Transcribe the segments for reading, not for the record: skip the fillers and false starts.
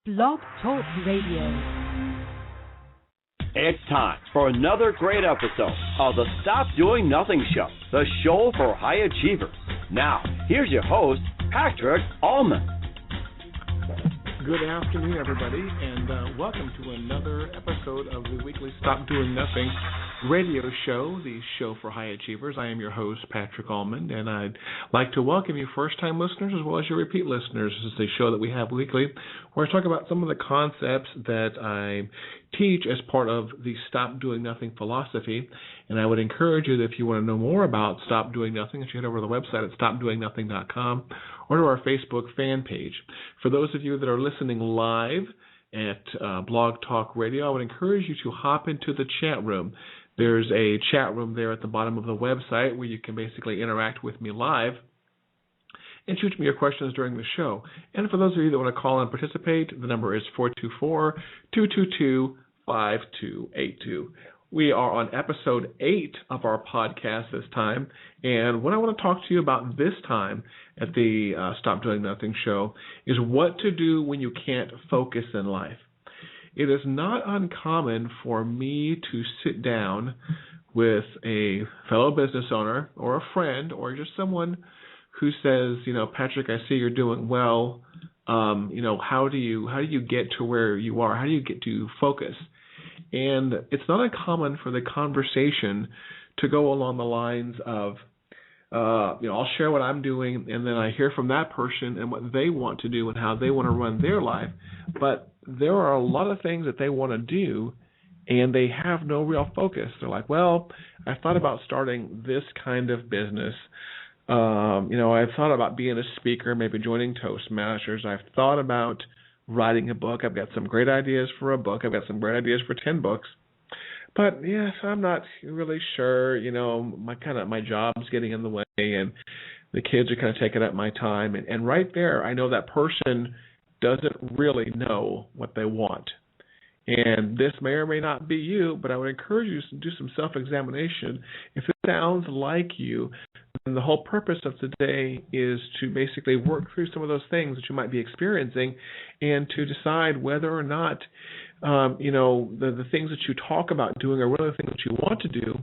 Blog Talk Radio. It's time for another great episode of the Stop Doing Nothing Show, the show for high achievers. Now, here's your host, Patrick Allman. Good afternoon, everybody, and welcome to another episode of the weekly Stop Doing Nothing radio show, the show for high achievers. I am your host, Patrick Allman, and I'd like to welcome you first-time listeners as well as your repeat listeners. This is a show that we have weekly where I talk about some of the concepts that I teach as part of the Stop Doing Nothing philosophy, and I would encourage you that if you want to know more about Stop Doing Nothing, if you head over to the website at stopdoingnothing.com or to our Facebook fan page. For those of you that are listening live at Blog Talk Radio, I would encourage you to hop into the chat room. There's a chat room there at the bottom of the website where you can basically interact with me live and shoot me your questions during the show. And for those of you that want to call and participate, the number is 424-222-5282. We are on episode 8 of our podcast this time, and what I want to talk to you about this time at the Stop Doing Nothing show is what to do when you can't focus in life. It is not uncommon for me to sit down with a fellow business owner or a friend or just someone who says, Patrick, I see you're doing well. How do you get to where you are? How do you get to focus? And it's not uncommon for the conversation to go along the lines of, I'll share what I'm doing, and then I hear from that person and what they want to do and how they want to run their life. But there are a lot of things that they want to do, and they have no real focus. They're like, well, I thought about starting this kind of business. I've thought about being a speaker, maybe joining Toastmasters. I've thought about writing a book. I've got some great ideas for a book. I've got some great ideas for 10 books. But yes, I'm not really sure. My job's getting in the way, and the kids are kind of taking up my time. And right there, I know that person doesn't really know what they want. And this may or may not be you, but I would encourage you to do some self-examination. If it sounds like you, then the whole purpose of today is to basically work through some of those things that you might be experiencing and to decide whether or not, the things that you talk about doing are really the things that you want to do.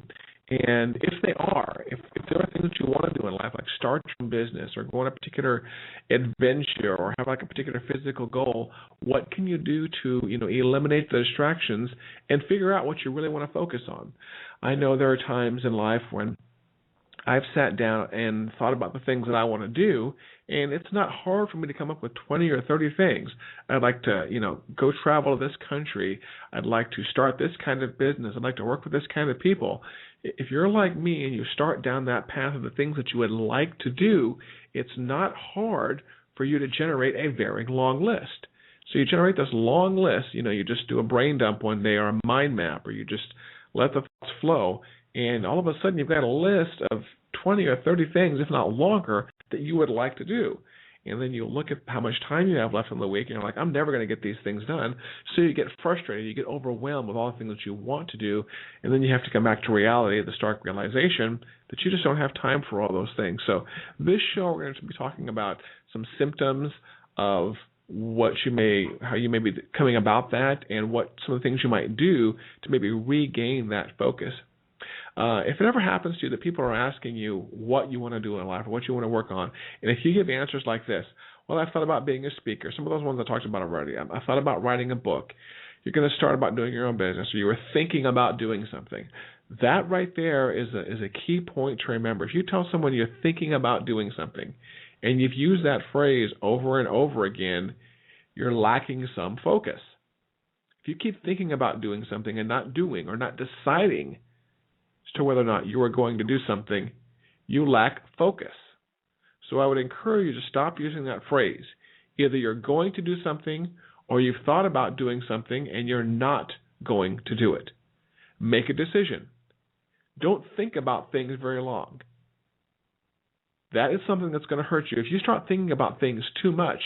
And if they are, if there are things that you want to do in life, like start your own business or go on a particular adventure or have like a particular physical goal, what can you do to, eliminate the distractions and figure out what you really want to focus on? I know there are times in life when I've sat down and thought about the things that I want to do, and it's not hard for me to come up with 20 or 30 things. I'd like to, go travel to this country. I'd like to start this kind of business. I'd like to work with this kind of people. If you're like me and you start down that path of the things that you would like to do, it's not hard for you to generate a very long list. So you generate this long list, you just do a brain dump one day or a mind map, or you just let the thoughts flow, and all of a sudden you've got a list of 20 or 30 things, if not longer, that you would like to do. And then you look at how much time you have left in the week, and you're like, I'm never going to get these things done. So you get frustrated, you get overwhelmed with all the things that you want to do, and then you have to come back to reality, the stark realization that you just don't have time for all those things. So this show, we're going to be talking about some symptoms of how you may be coming about that, and what some of the things you might do to maybe regain that focus. If it ever happens to you that people are asking you what you want to do in life or what you want to work on, and if you give answers like this, well, I thought about being a speaker, some of those ones I talked about already, I thought about writing a book, you're going to start about doing your own business, or you were thinking about doing something, that right there is a key point to remember. If you tell someone you're thinking about doing something, and you've used that phrase over and over again, you're lacking some focus. If you keep thinking about doing something and not doing or not deciding as to whether or not you are going to do something, you lack focus. So I would encourage you to stop using that phrase. Either you're going to do something or you've thought about doing something and you're not going to do it. Make a decision. Don't think about things very long. That is something that's going to hurt you. If you start thinking about things too much,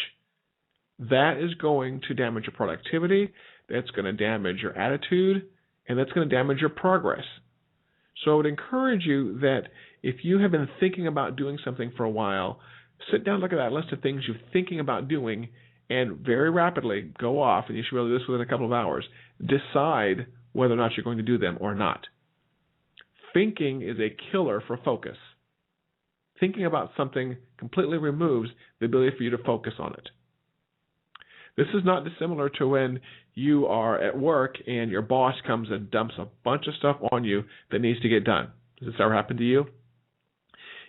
that is going to damage your productivity, that's going to damage your attitude, and that's going to damage your progress. So I would encourage you that if you have been thinking about doing something for a while, sit down, look at that list of things you're thinking about doing, and very rapidly go off, and you should be able to do this within a couple of hours, decide whether or not you're going to do them or not. Thinking is a killer for focus. Thinking about something completely removes the ability for you to focus on it. This is not dissimilar to when you are at work and your boss comes and dumps a bunch of stuff on you that needs to get done. Does this ever happen to you?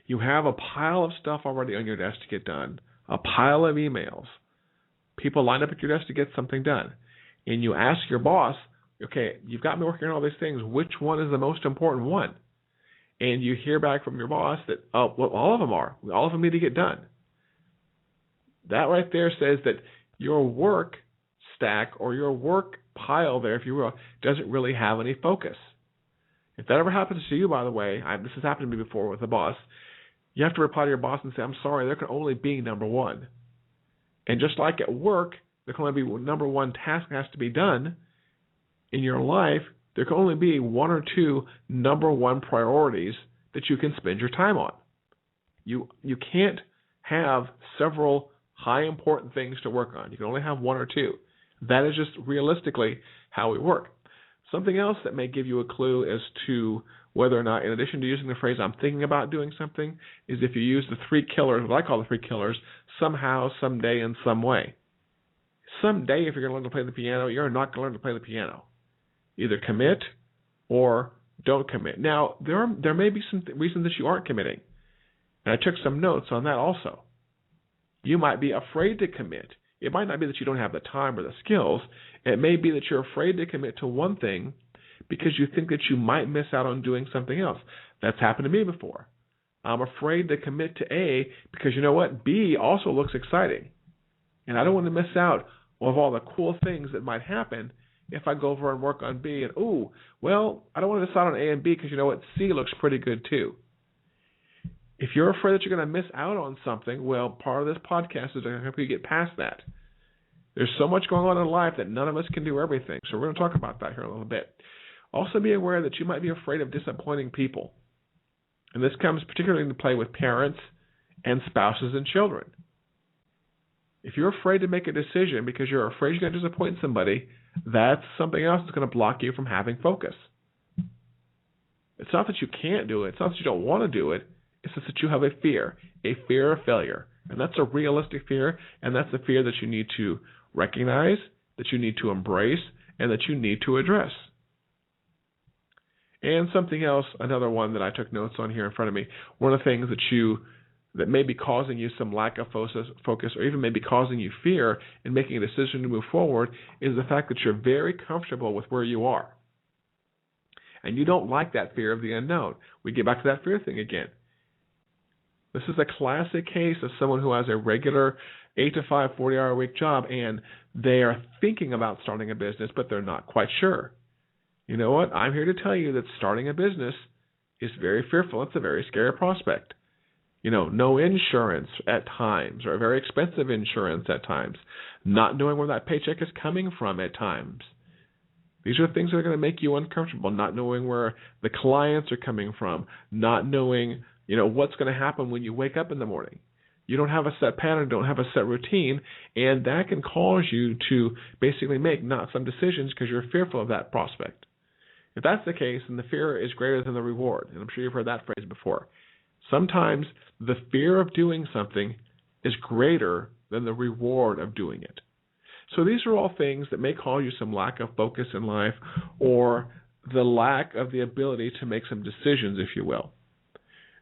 You have a pile of stuff already on your desk to get done, a pile of emails. People line up at your desk to get something done. And you ask your boss, okay, you've got me working on all these things. Which one is the most important one? And you hear back from your boss that, oh, well, all of them are. All of them need to get done. That right there says that your work stack or your work pile there, if you will, doesn't really have any focus. If that ever happens to you, by the way, this has happened to me before with a boss, you have to reply to your boss and say, I'm sorry, there can only be number one. And just like at work, there can only be number one task that has to be done. In your life, there can only be one or two number one priorities that you can spend your time on. You can't have several high important things to work on. You can only have one or two. That is just realistically how we work. Something else that may give you a clue as to whether or not, in addition to using the phrase I'm thinking about doing something, is if you use the three killers, what I call the three killers, somehow, someday, and some way. Someday, if you're going to learn to play the piano, you're not going to learn to play the piano. Either commit or don't commit. Now, there may be some reasons that you aren't committing. And I took some notes on that also. You might be afraid to commit. It might not be that you don't have the time or the skills. It may be that you're afraid to commit to one thing because you think that you might miss out on doing something else. That's happened to me before. I'm afraid to commit to A because, you know what, B also looks exciting. And I don't want to miss out on all the cool things that might happen if I go over and work on B. And, I don't want to decide on A and B because, you know what, C looks pretty good too. If you're afraid that you're going to miss out on something, well, part of this podcast is going to help you get past that. There's so much going on in life that none of us can do everything. So we're going to talk about that here in a little bit. Also be aware that you might be afraid of disappointing people. And this comes particularly into play with parents and spouses and children. If you're afraid to make a decision because you're afraid you're going to disappoint somebody, that's something else that's going to block you from having focus. It's not that you can't do it. It's not that you don't want to do it. It's just that you have a fear of failure. And that's a realistic fear, and that's a fear that you need to recognize, that you need to embrace, and that you need to address. And something else, another one that I took notes on here in front of me, one of the things that may be causing you some lack of focus or even may be causing you fear in making a decision to move forward is the fact that you're very comfortable with where you are. And you don't like that fear of the unknown. We get back to that fear thing again. This is a classic case of someone who has a regular 8 to 5, 40-hour-a-week job, and they are thinking about starting a business, but they're not quite sure. You know what? I'm here to tell you that starting a business is very fearful. It's a very scary prospect. No insurance at times, or very expensive insurance at times, not knowing where that paycheck is coming from at times. These are things that are going to make you uncomfortable, not knowing where the clients are coming from, not knowing what's going to happen when you wake up in the morning. You don't have a set pattern, don't have a set routine, and that can cause you to basically make not some decisions because you're fearful of that prospect. If that's the case, then the fear is greater than the reward, and I'm sure you've heard that phrase before. Sometimes the fear of doing something is greater than the reward of doing it. So these are all things that may cause you some lack of focus in life or the lack of the ability to make some decisions, if you will.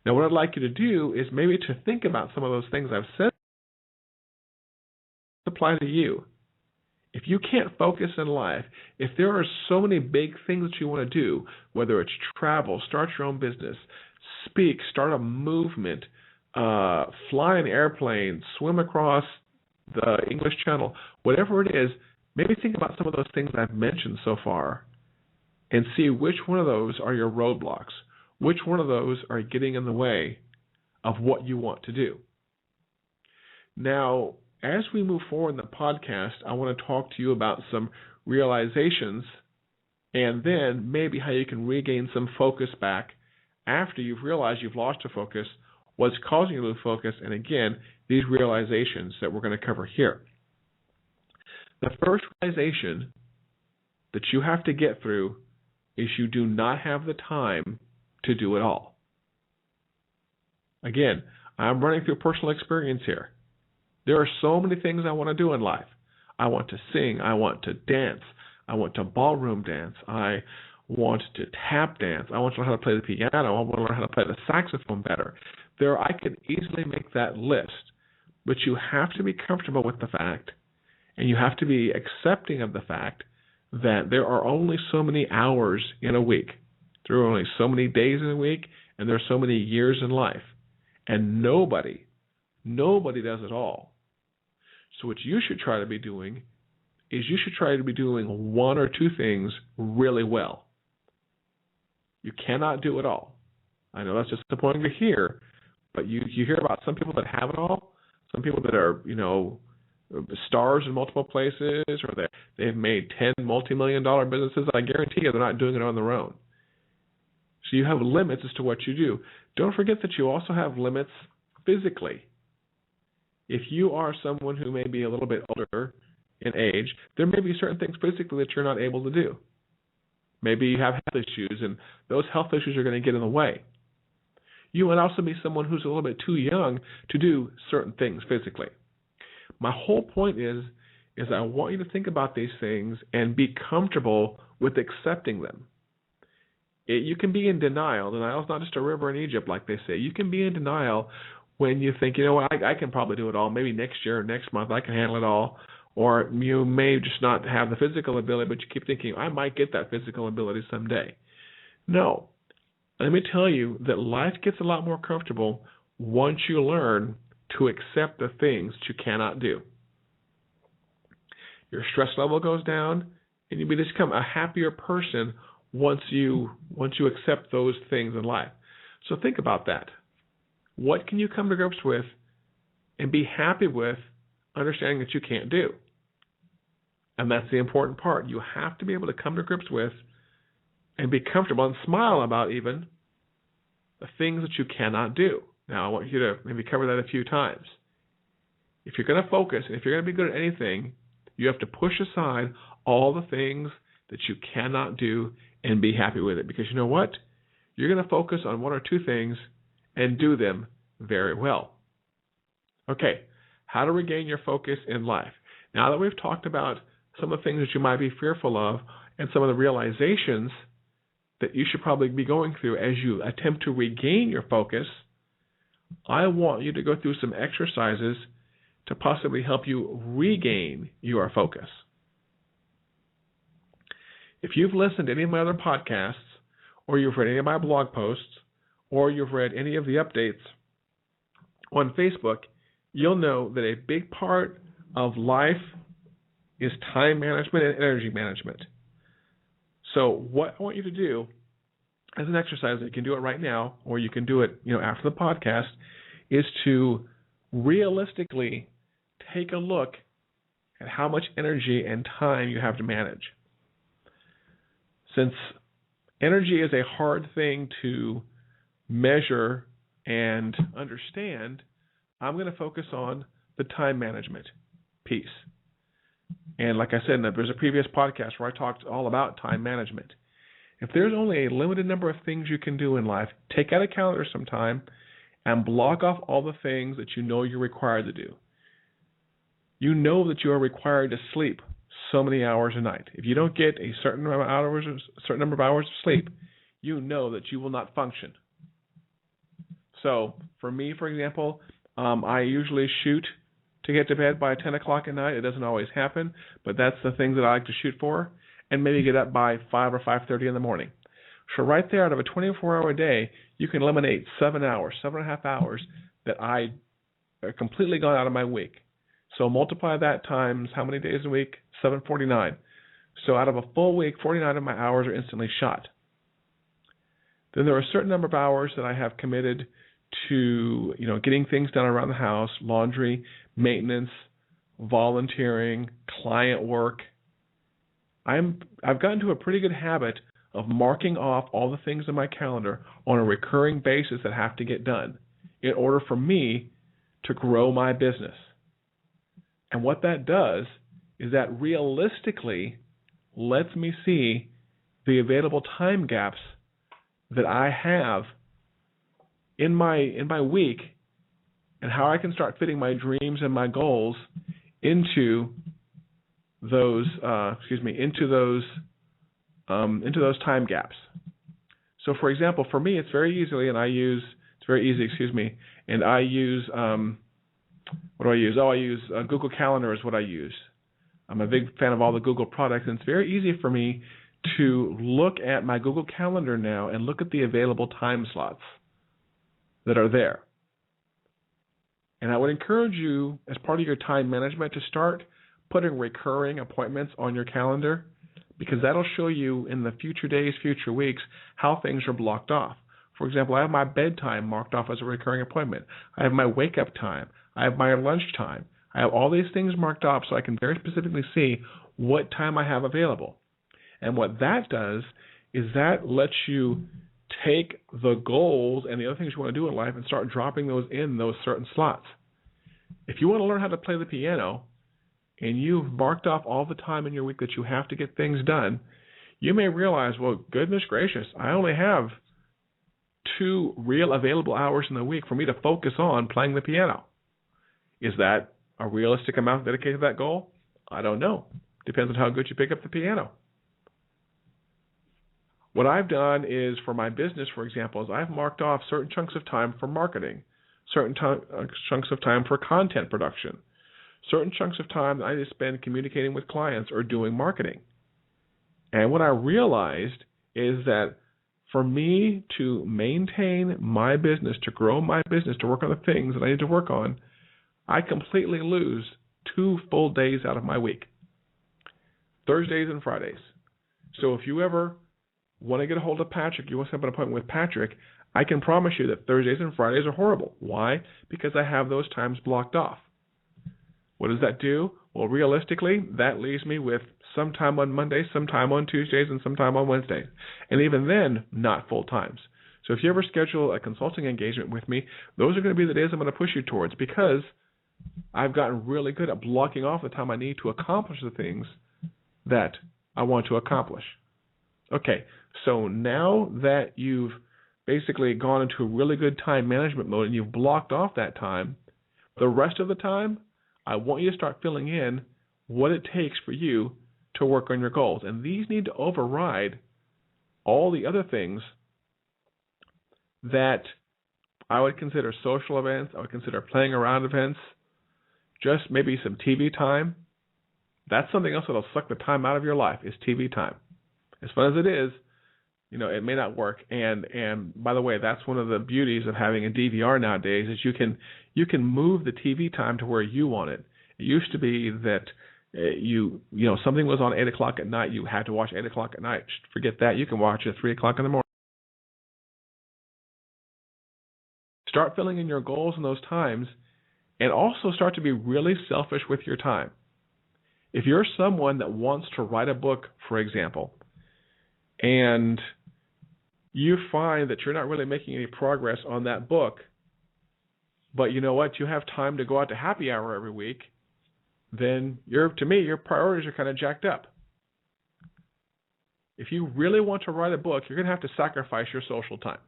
Now, what I'd like you to do is maybe to think about some of those things I've said apply to you. If you can't focus in life, if there are so many big things that you want to do, whether it's travel, start your own business, speak, start a movement, fly an airplane, swim across the English Channel, whatever it is, maybe think about some of those things I've mentioned so far and see which one of those are your roadblocks. Which one of those are getting in the way of what you want to do? Now, as we move forward in the podcast, I want to talk to you about some realizations and then maybe how you can regain some focus back after you've realized you've lost your focus, what's causing you to lose focus, and again, these realizations that we're going to cover here. The first realization that you have to get through is you do not have the time to do it all. Again, I'm running through personal experience here. There are so many things I want to do in life. I want to sing. I want to dance. I want to ballroom dance. I want to tap dance. I want to learn how to play the piano. I want to learn how to play the saxophone better. I could easily make that list, but you have to be comfortable with the fact, and you have to be accepting of the fact that there are only so many hours in a week. There are only so many days in a week, and there are so many years in life. And nobody does it all. So what you should try to be doing is you should try to be doing one or two things really well. You cannot do it all. I know that's disappointing to hear, but you hear about some people that have it all, some people that are, stars in multiple places, or they've made 10 multi-million-dollar businesses. I guarantee you they're not doing it on their own. So you have limits as to what you do. Don't forget that you also have limits physically. If you are someone who may be a little bit older in age, there may be certain things physically that you're not able to do. Maybe you have health issues, and those health issues are going to get in the way. You might also be someone who's a little bit too young to do certain things physically. My whole point is I want you to think about these things and be comfortable with accepting them. You can be in denial. Denial is not just a river in Egypt, like they say. You can be in denial when you think, you know what, I can probably do it all. Maybe next year or next month I can handle it all. Or you may just not have the physical ability, but you keep thinking, I might get that physical ability someday. No. Let me tell you that life gets a lot more comfortable once you learn to accept the things that you cannot do. Your stress level goes down, and you become a happier person once you accept those things in life. So think about that. What can you come to grips with and be happy with, understanding that you can't do? And that's the important part. You have to be able to come to grips with and be comfortable and smile about even the things that you cannot do. Now, I want you to maybe cover that a few times. If you're going to focus, and if you're going to be good at anything, you have to push aside all the things that you cannot do and be happy with it. Because you know what? You're going to focus on one or two things and do them very well. Okay, how to regain your focus in life. Now that we've talked about some of the things that you might be fearful of and some of the realizations that you should probably be going through as you attempt to regain your focus, I want you to go through some exercises to possibly help you regain your focus. If you've listened to any of my other podcasts, or you've read any of my blog posts, or you've read any of the updates on Facebook, you'll know that a big part of life is time management and energy management. So what I want you to do as an exercise, you can do it right now, or you can do it after the podcast, is to realistically take a look at how much energy and time you have to manage. Since energy is a hard thing to measure and understand, I'm going to focus on the time management piece. And like I said, there's a previous podcast where I talked all about time management. If there's only a limited number of things you can do in life, take out a calendar sometime and block off all the things that you know you're required to do. You know that you are required to sleep so many hours a night. If you don't get a certain number of hours of sleep, you know that you will not function. So for me, for example, I usually shoot to get to bed by 10 o'clock at night. It doesn't always happen, but that's the things that I like to shoot for, and maybe get up by 5 or 5:30 in the morning. So right there, out of a 24-hour day, you can eliminate 7.5 hours that I completely gone out of my week. So multiply that times how many days a week? 749. So out of a full week, 49 of my hours are instantly shot. Then there are a certain number of hours that I have committed to, getting things done around the house, laundry, maintenance, volunteering, client work. I've gotten to a pretty good habit of marking off all the things in my calendar on a recurring basis that have to get done in order for me to grow my business. And what that does is that realistically lets me see the available time gaps that I have in my week and how I can start fitting my dreams and my goals into those into those time gaps. So, for example, for me, it's very easy, and I use what do I use? I use Google Calendar is what I use. I'm a big fan of all the Google products, and it's very easy for me to look at my Google Calendar now and look at the available time slots that are there. And I would encourage you, as part of your time management, to start putting recurring appointments on your calendar, because that'll show you in the future days, future weeks, how things are blocked off. For example, I have my bedtime marked off as a recurring appointment. I have my wake-up time. I have my lunch time. I have all these things marked off so I can very specifically see what time I have available. And what that does is that lets you take the goals and the other things you want to do in life and start dropping those in those certain slots. If you want to learn how to play the piano, and you've marked off all the time in your week that you have to get things done, you may realize, well, goodness gracious, I only have 2 real available hours in the week for me to focus on playing the piano. Is that a realistic amount dedicated to that goal? I don't know. Depends on how good you pick up the piano. What I've done is, for my business, for example, is I've marked off certain chunks of time for marketing, certain chunks of time for content production, certain chunks of time that I just spend communicating with clients or doing marketing. And what I realized is that for me to maintain my business, to grow my business, to work on the things that I need to work on, I completely lose 2 full days out of my week, Thursdays and Fridays. So if you ever want to get a hold of Patrick, you want to set up an appointment with Patrick, I can promise you that Thursdays and Fridays are horrible. Why? Because I have those times blocked off. What does that do? Well, realistically, that leaves me with some time on Mondays, some time on Tuesdays, and some time on Wednesdays. And even then, not full times. So if you ever schedule a consulting engagement with me, those are going to be the days I'm going to push you towards, because I've gotten really good at blocking off the time I need to accomplish the things that I want to accomplish. Okay, so now that you've basically gone into a really good time management mode and you've blocked off that time, the rest of the time, I want you to start filling in what it takes for you to work on your goals. And these need to override all the other things that I would consider social events, I would consider playing around events, just maybe some TV time. That's something else that'll suck the time out of your life, is TV time. As fun as it is, it may not work. And by the way, that's one of the beauties of having a DVR nowadays, is you can move the TV time to where you want it. It used to be that something was on 8 o'clock at night, you had to watch 8 o'clock at night. Forget that. You can watch it at 3 o'clock in the morning. Start filling in your goals in those times, and also start to be really selfish with your time. If you're someone that wants to write a book, for example, and you find that you're not really making any progress on that book, but you know what, you have time to go out to happy hour every week, then to me, your priorities are kind of jacked up. If you really want to write a book, you're going to have to sacrifice your social time.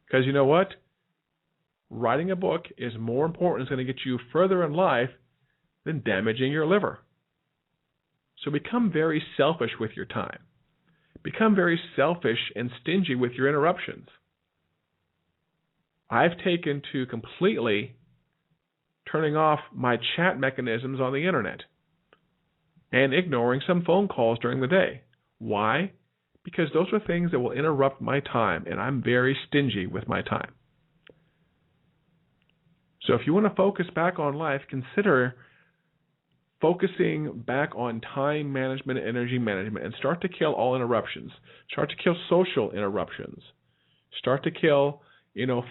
Because you know what? Writing a book is more important. It's going to get you further in life than damaging your liver. So become very selfish with your time. Become very selfish and stingy with your interruptions. I've taken to completely turning off my chat mechanisms on the internet and ignoring some phone calls during the day. Why? Because those are things that will interrupt my time, and I'm very stingy with my time. So if you want to focus back on life, consider focusing back on time management and energy management, and start to kill all interruptions. Start to kill social interruptions. Start to kill,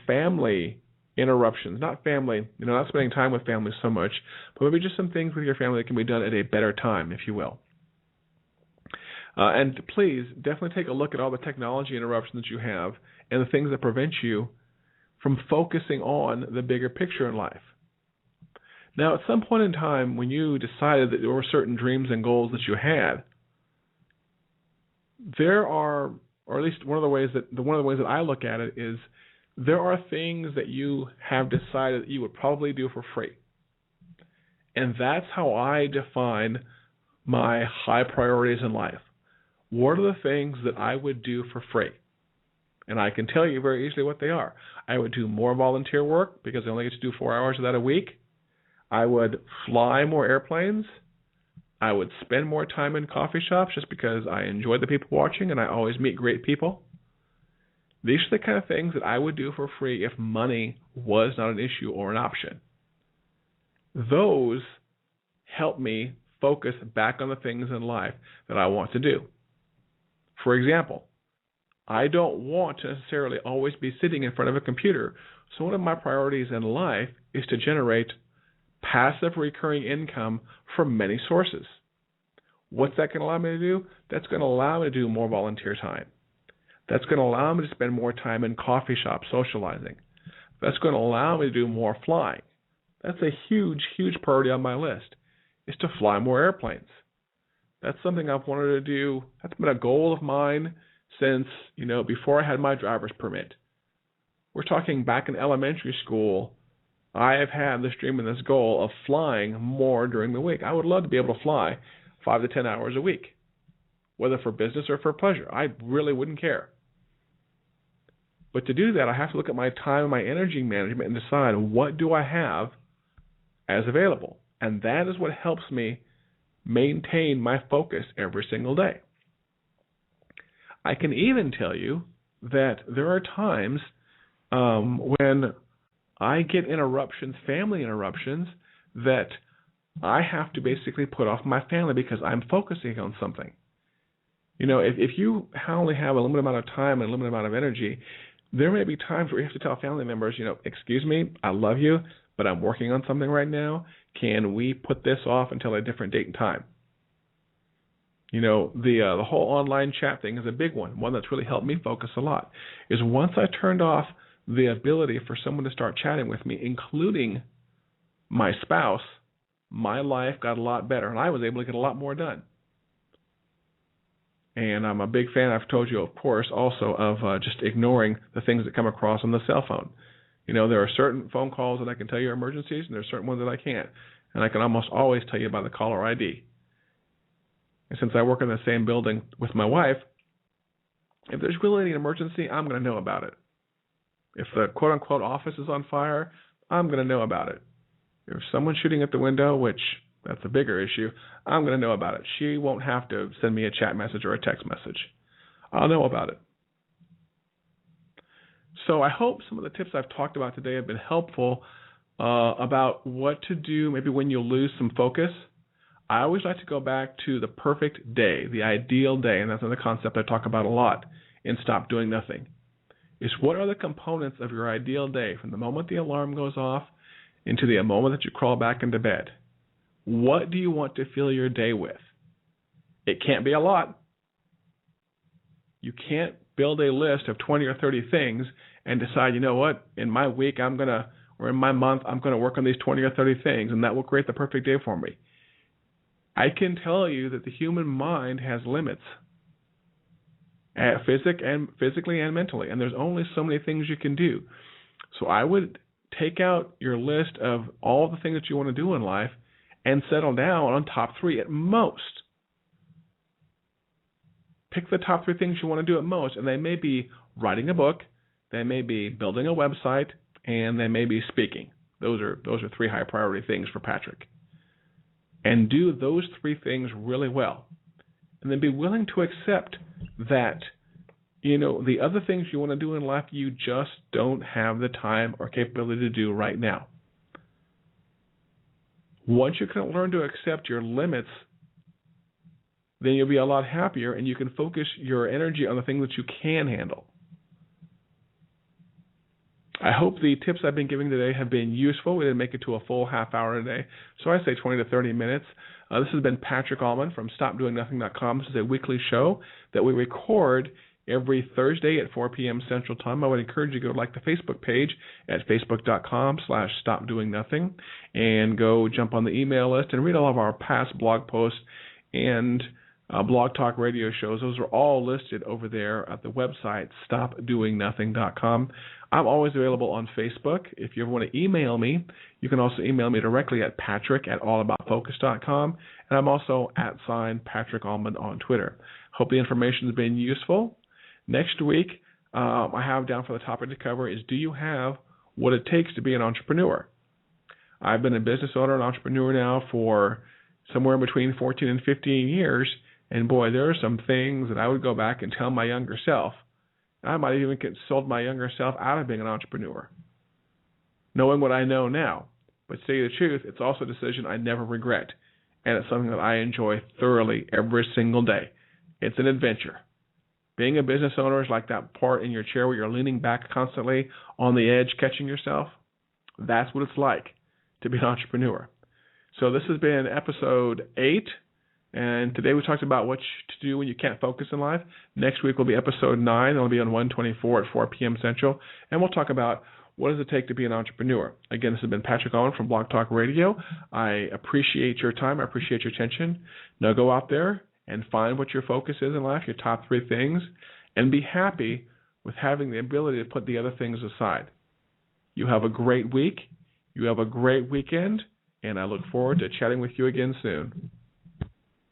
family interruptions. Not spending time with family so much, but maybe just some things with your family that can be done at a better time, if you will. And please, definitely take a look at all the technology interruptions that you have and the things that prevent you from focusing on the bigger picture in life. Now, at some point in time, when you decided that there were certain dreams and goals that you had, there are, or at least one of the ways that I look at it is, there are things that you have decided that you would probably do for free. And that's how I define my high priorities in life. What are the things that I would do for free? And I can tell you very easily what they are. I would do more volunteer work because I only get to do 4 hours of that a week. I would fly more airplanes. I would spend more time in coffee shops just because I enjoy the people watching and I always meet great people. These are the kind of things that I would do for free if money was not an issue or an option. Those help me focus back on the things in life that I want to do. For example, I don't want to necessarily always be sitting in front of a computer, so one of my priorities in life is to generate passive recurring income from many sources. What's that going to allow me to do? That's going to allow me to do more volunteer time. That's going to allow me to spend more time in coffee shops socializing. That's going to allow me to do more flying. That's a huge, huge priority on my list, is to fly more airplanes. That's something I've wanted to do. That's been a goal of mine since, before I had my driver's permit. We're talking back in elementary school. I have had this dream and this goal of flying more during the week. I would love to be able to fly 5 to 10 hours a week, whether for business or for pleasure. I really wouldn't care. But to do that, I have to look at my time and my energy management and decide what do I have as available. And that is what helps me maintain my focus every single day. I can even tell you that there are times when I get interruptions, family interruptions, that I have to basically put off my family because I'm focusing on something. If you only have a limited amount of time and a limited amount of energy, there may be times where you have to tell family members, excuse me, I love you, but I'm working on something right now. Can we put this off until a different date and time? The whole online chat thing is a big one that's really helped me focus a lot, is once I turned off the ability for someone to start chatting with me, including my spouse, my life got a lot better, and I was able to get a lot more done. And I'm a big fan, I've told you, of course, also of just ignoring the things that come across on the cell phone. There are certain phone calls that I can tell you are emergencies, and there are certain ones that I can't. And I can almost always tell you by the caller ID. And since I work in the same building with my wife, if there's really an emergency, I'm going to know about it. If the quote-unquote office is on fire, I'm going to know about it. If someone's shooting at the window, which that's a bigger issue, I'm going to know about it. She won't have to send me a chat message or a text message. I'll know about it. So I hope some of the tips I've talked about today have been helpful about what to do maybe when you lose some focus. I always like to go back to the perfect day, the ideal day, and that's another concept I talk about a lot in Stop Doing Nothing, is what are the components of your ideal day from the moment the alarm goes off into the moment that you crawl back into bed. What do you want to fill your day with? It can't be a lot. You can't build a list of 20 or 30 things and decide, in my week or in my month, I'm going to work on these 20 or 30 things, and that will create the perfect day for me. I can tell you that the human mind has limits, physically and mentally, and there's only so many things you can do. So I would take out your list of all the things that you want to do in life and settle down on top 3 at most. Pick the top 3 things you want to do at most, and they may be writing a book, they may be building a website, and they may be speaking. Those are 3 high priority things for Patrick. And do those 3 things really well. And then be willing to accept that, the other things you want to do in life, you just don't have the time or capability to do right now. Once you can learn to accept your limits, then you'll be a lot happier and you can focus your energy on the things that you can handle. I hope the tips I've been giving today have been useful. We didn't make it to a full half hour today, so I say 20 to 30 minutes. This has been Patrick Allman from StopDoingNothing.com. This is a weekly show that we record every Thursday at 4 p.m. Central Time. I would encourage you to go like the Facebook page at facebook.com/stopdoingnothing and go jump on the email list and read all of our past blog posts and Blog Talk radio shows. Those are all listed over there at the website, stopdoingnothing.com. I'm always available on Facebook. If you ever want to email me, you can also email me directly at patrick@allaboutfocus.com. And I'm also @Patrick Allman on Twitter. Hope the information has been useful. Next week, I have down for the topic to cover is, do you have what it takes to be an entrepreneur? I've been a business owner and entrepreneur now for somewhere between 14 and 15 years. And boy, there are some things that I would go back and tell my younger self. I might even get sold my younger self out of being an entrepreneur, knowing what I know now. But to tell you the truth, it's also a decision I never regret. And it's something that I enjoy thoroughly every single day. It's an adventure. Being a business owner is like that part in your chair where you're leaning back constantly on the edge, catching yourself. That's what it's like to be an entrepreneur. So this has been episode 8. And today we talked about what to do when you can't focus in life. Next week will be episode 9. It'll be on 124 at 4 p.m. Central. And we'll talk about what does it take to be an entrepreneur. Again, this has been Patrick Allman from Blog Talk Radio. I appreciate your time. I appreciate your attention. Now go out there and find what your focus is in life, your top 3 things, and be happy with having the ability to put the other things aside. You have a great week. You have a great weekend. And I look forward to chatting with you again soon.